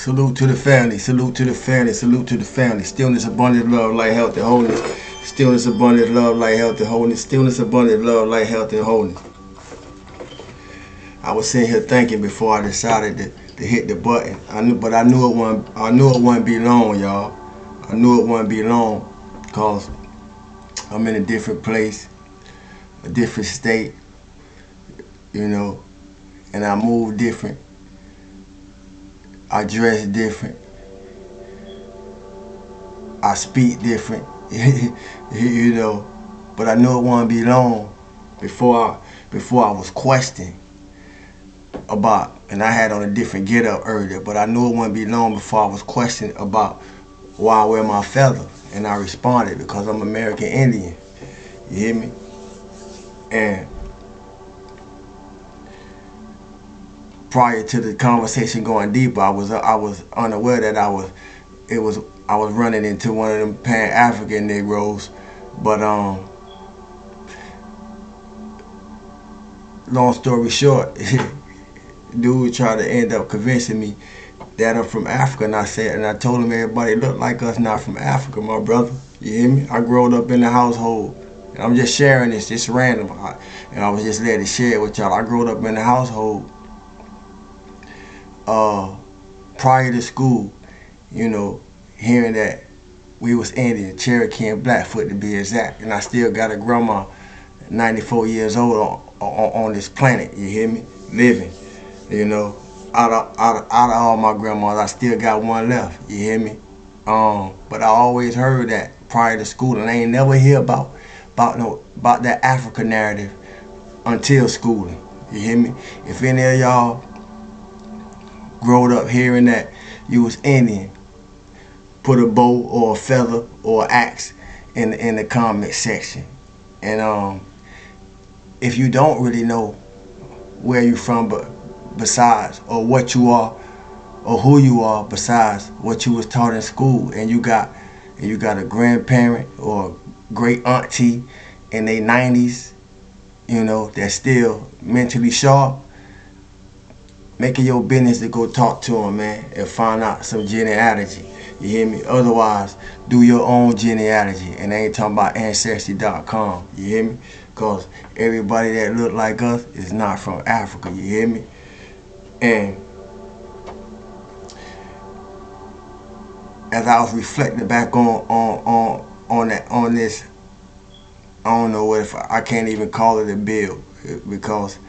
Salute to the family. Salute to the family. Salute to the family. Stillness, abundant love, light, health, and wholeness. Stillness, abundant love, light, health, and wholeness. Stillness, abundant love, light, health, and wholeness. I was sitting here thinking before I decided to hit the button. But I knew it wasn't. I knew it wouldn't be long, y'all. I knew it wouldn't be long, cause I'm in a different place, a different state, you know, and I move different. I dress different. I speak different, you know. But I knew it wouldn't be long before I was questioned about, and I had on a different get up earlier, but I knew it wouldn't be long before I was questioned about why I wear my feather. And I responded, because I'm American Indian. You hear me? And prior to the conversation going deeper, I was unaware that I was running into one of them Pan-African Negroes. But long story short, dude tried to end up convincing me that I'm from Africa, and I told him everybody look like us not from Africa, my brother. You hear me? I grew up in the household, and I'm just sharing this, just random, and I was just there to share it with y'all. I grew up in the household prior to school, you know, hearing that we was Indian, Cherokee and Blackfoot to be exact, and I still got a grandma, 94 years old on this planet. You hear me? Living, you know. Out of all my grandmas, I still got one left. You hear me? But I always heard that prior to school, and I ain't never hear about that Africa narrative until schooling. You hear me? If any of y'all growed up hearing that you was Indian, put a bow or a feather or an axe in the comment section. And if you don't really know where you from, but besides, or what you are, or who you are besides what you was taught in school, and you got a grandparent or great auntie in their 90s, you know, that's still mentally sharp, make it your business to go talk to them, man, and find out some genealogy. You hear me? Otherwise, do your own genealogy, and I ain't talking about Ancestry.com. You hear me? Because everybody that look like us is not from Africa. You hear me? And as I was reflecting back on this, I don't know what, if I can't even call it a bill, because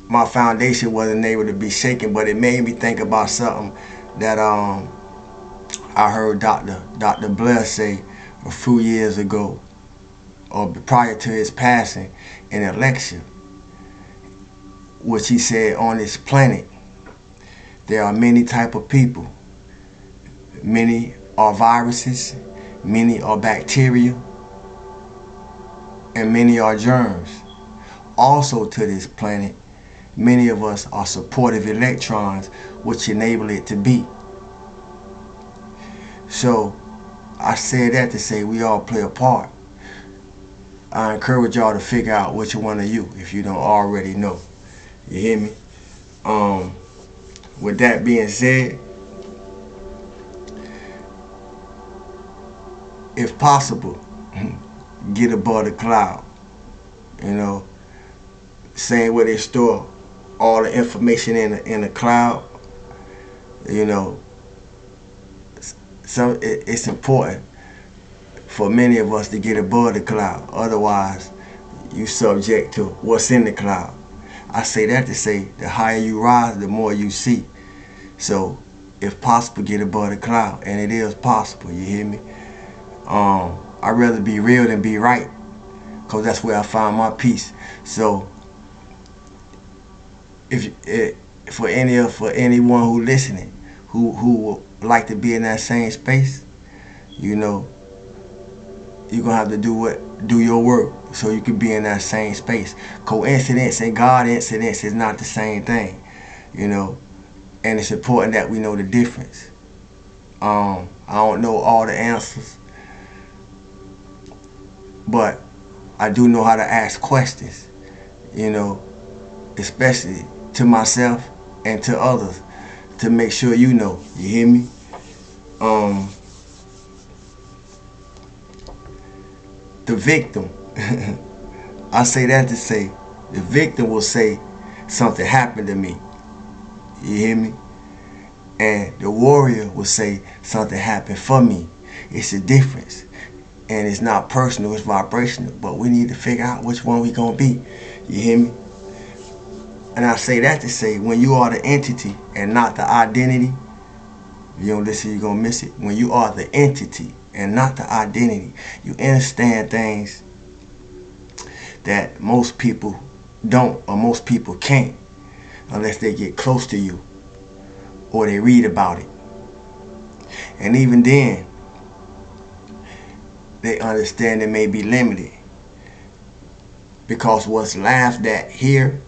my foundation wasn't able to be shaken, but it made me think about something that I heard Dr. Blair say a few years ago, or prior to his passing, in a lecture, which he said, on this planet there are many type of people. Many are viruses, many are bacteria, and many are germs. Also to this planet, many of us are supportive electrons, which enable it to be. So I said that to say we all play a part. I encourage y'all to figure out which one of you, if you don't already know. You hear me? With that being said, if possible, get above the cloud. You know, same way they store all the information in the cloud. You know, it's important for many of us to get above the cloud. Otherwise, you subject to what's in the cloud. I say that to say, the higher you rise, the more you see. So, if possible, get above the cloud, and it is possible. You hear me? I'd rather be real than be right, cause that's where I find my peace. So, for anyone who listening, who would like to be in that same space, you know, you're gonna have to do your work so you can be in that same space. Coincidence and God incidence is not the same thing, you know, and it's important that we know the difference. I don't know all the answers, but I do know how to ask questions, you know, especially to myself and to others to make sure you know. You hear me? The victim, I say that to say, the victim will say something happened to me. You hear me? And the warrior will say something happened for me. It's a difference. And it's not personal, it's vibrational. But we need to figure out which one we gonna be. You hear me? And I say that to say, when you are the entity and not the identity, if you don't listen, you're gonna miss it. When you are the entity and not the identity, you understand things that most people don't, or most people can't, unless they get close to you or they read about it. And even then, they understand it may be limited, because what's laughed at here,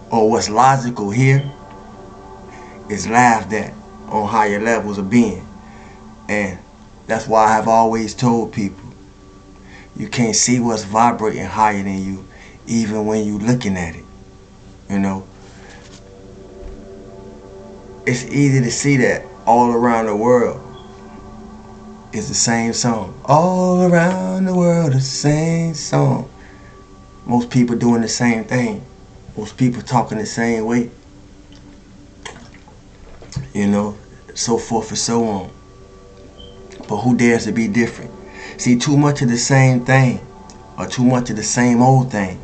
or what's logical here, is laughed at on higher levels of being. And that's why I have always told people, you can't see what's vibrating higher than you, even when you're looking at it. You know, it's easy to see that all around the world is the same song. All around the world is the same song. Most people doing the same thing. Most people talking the same way. You know, so forth and so on. But who dares to be different? See, too much of the same thing, or too much of the same old thing,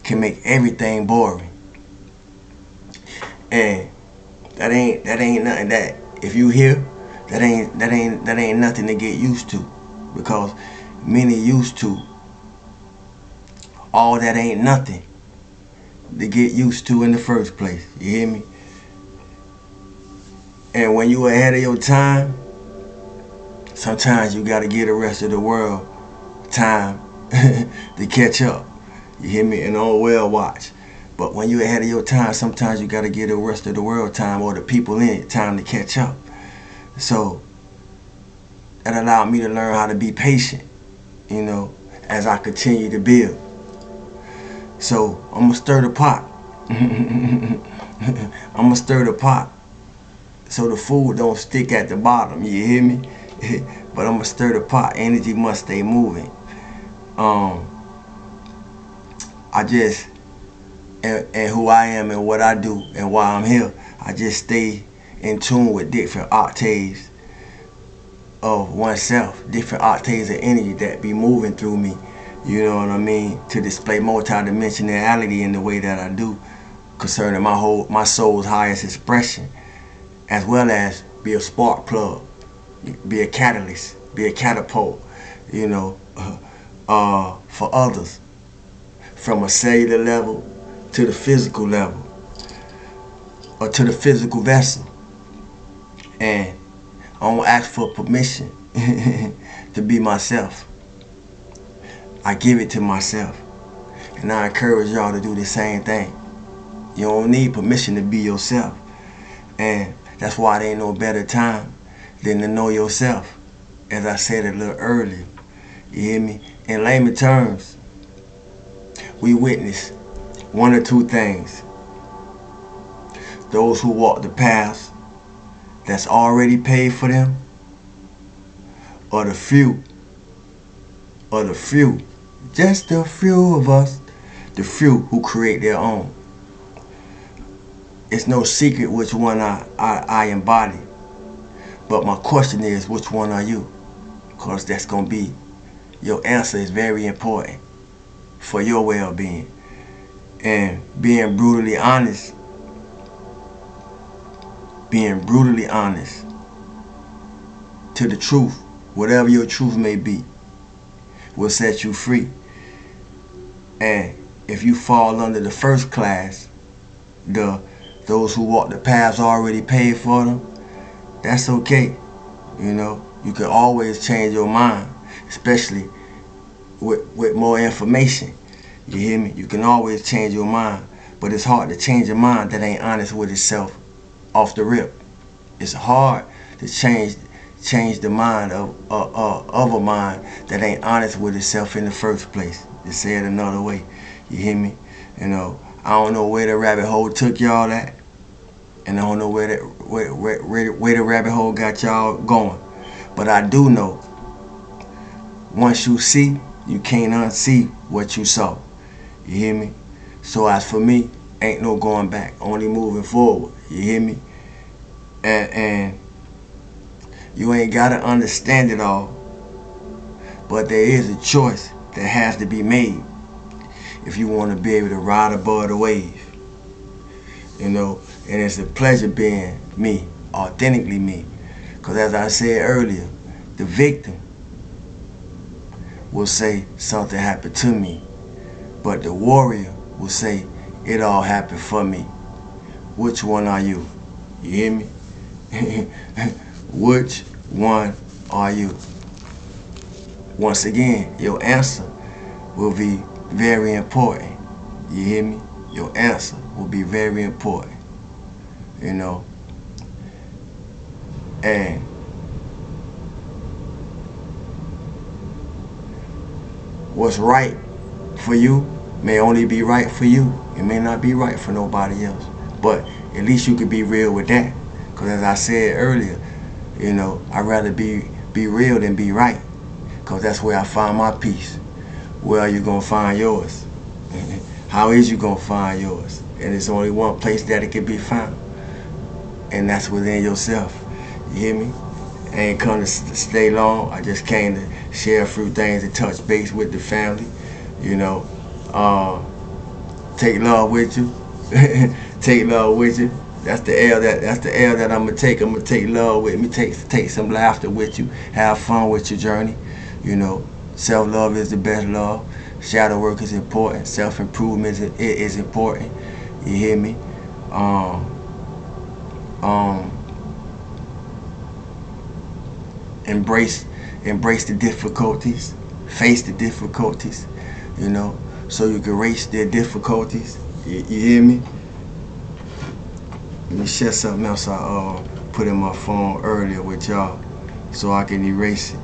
can make everything boring. And that ain't nothing that, if you hear, that ain't nothing to get used to. Because many used to all that ain't nothing to get used to in the first place. You hear me? And when you ahead of your time, sometimes you gotta give the rest of the world time to catch up. You hear me? And on well watch. But when you ahead of your time, sometimes you gotta give the rest of the world time, or the people in it, time to catch up. So that allowed me to learn how to be patient, you know, as I continue to build. So I'm gonna stir the pot. I'm gonna stir the pot so the food don't stick at the bottom. You hear me? But I'm gonna stir the pot. Energy must stay moving. I just, and who I am and what I do and why I'm here, I just stay in tune with different octaves of oneself, different octaves of energy that be moving through me, you know what I mean, to display multidimensionality in the way that I do, concerning my soul's highest expression, as well as be a spark plug, be a catalyst, be a catapult, you know, for others, from a cellular level to the physical level, or to the physical vessel. And I don't ask for permission to be myself. I give it to myself. And I encourage y'all to do the same thing. You don't need permission to be yourself. And that's why there ain't no better time than to know yourself. As I said a little earlier. You hear me? In layman terms, we witness one or two things. Those who walk the paths that's already paid for them, or the few, just a few of us, the few who create their own. It's no secret which one I embody. But my question is, which one are you? Because that's going to be, your answer is very important for your well-being. And being brutally honest to the truth, whatever your truth may be, will set you free. And if you fall under the first class, those who walk the paths already paid for them, that's okay. You know, you can always change your mind, especially with more information. You hear me? You can always change your mind, but it's hard to change a mind that ain't honest with itself off the rip. It's hard to change the mind of a mind that ain't honest with itself in the first place. To say it another way, you hear me? You know, I don't know where the rabbit hole took y'all at, and I don't know where the rabbit hole got y'all going. But I do know, once you see, you can't unsee what you saw. You hear me? So as for me, ain't no going back, only moving forward. You hear me? And you ain't gotta understand it all, but there is a choice that has to be made if you want to be able to ride above the wave. You know, and it's a pleasure being me, authentically me. Because as I said earlier, the victim will say something happened to me, but the warrior will say it all happened for me. Which one are you? You hear me? Which one are you? Once again, your answer will be very important. You hear me? Your answer will be very important. You know? And what's right for you may only be right for you. It may not be right for nobody else. But at least you can be real with that. Because as I said earlier, you know, I'd rather be real than be right. Because that's where I find my peace. Where are you going to find yours? How is you going to find yours? And there's only one place that it can be found. And that's within yourself. You hear me? I ain't come to stay long. I just came to share a few things and touch base with the family. You know, take love with you. Take love with you. That's the L that I'm gonna take. I'm gonna take love with me. Take some laughter with you. Have fun with your journey. You know, self-love is the best love. Shadow work is important. Self-improvement is important. You hear me? Embrace the difficulties. Face the difficulties. You know, so you can erase their difficulties. You hear me? Let me share something else I put in my phone earlier with y'all so I can erase it.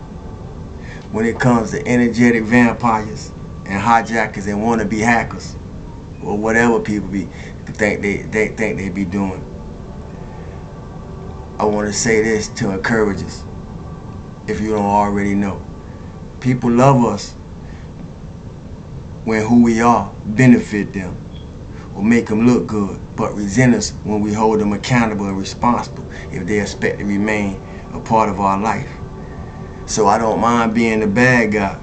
When it comes to energetic vampires and hijackers and wannabe hackers, or whatever people think they be doing, I want to say this to encourage us, if you don't already know. People love us when who we are benefit them or make them look good, but resent us when we hold them accountable and responsible if they expect to remain a part of our life. So I don't mind being the bad guy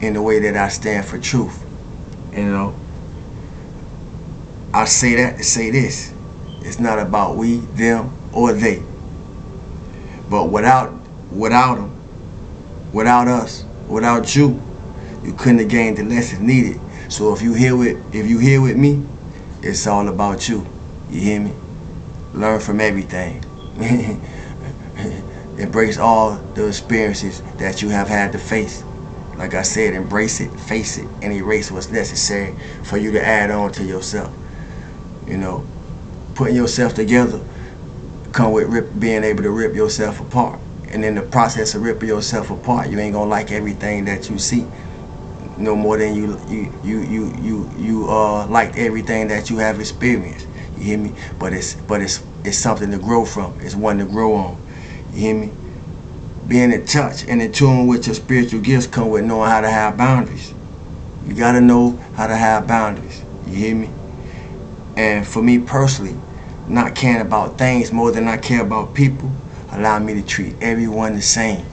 in the way that I stand for truth. You know, I say that to say this. It's not about we, them, or they. But without them, without us, without you, you couldn't have gained the lessons needed. So if you here with me, it's all about you. You hear me? Learn from everything. Embrace all the experiences that you have had to face. Like I said, embrace it, face it, and erase what's necessary for you to add on to yourself. You know, putting yourself together come with being able to rip yourself apart. And in the process of ripping yourself apart, you ain't gonna like everything that you see, no more than you liked everything that you have experienced. You hear me? But it's something to grow from. It's one to grow on. You hear me? Being in touch and in tune with your spiritual gifts come with knowing how to have boundaries. You gotta know how to have boundaries. You hear me? And for me personally, not caring about things more than I care about people allow me to treat everyone the same.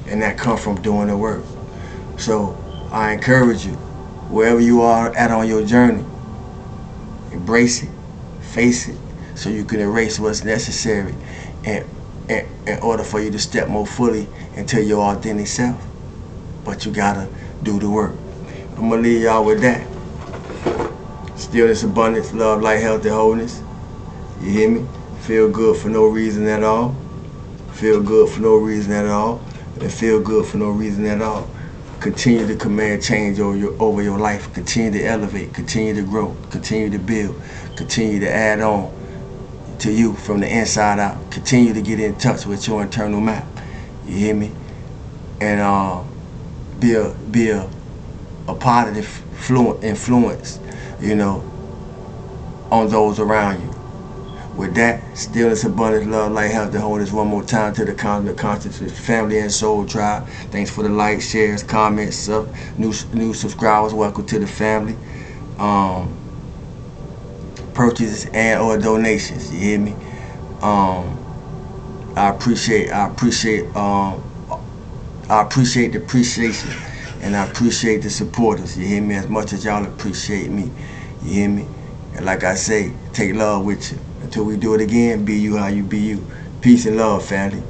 And that comes from doing the work. So I encourage you, wherever you are at on your journey, embrace it, face it, so you can erase what's necessary in order for you to step more fully into your authentic self. But you gotta do the work. I'm gonna leave y'all with that. Stillness, abundance, love, light, health, and wholeness. You hear me? Feel good for no reason at all. Feel good for no reason at all. And feel good for no reason at all. Continue to command change over your life. Continue to elevate. Continue to grow. Continue to build. Continue to add on to you from the inside out. Continue to get in touch with your internal map. You hear me? And be a a positive influence, you know, on those around you. With that, stillness, abundance, love, light, health, and wholeness. One more time to the conscious family and soul tribe. Thanks for the likes, shares, comments, new subscribers. Welcome to the family. Purchases and or donations. You hear me? I appreciate the appreciation, and I appreciate the supporters. You hear me? As much as y'all appreciate me. You hear me? And like I say, take love with you. Until we do it again, be you how you be you. Peace and love, family.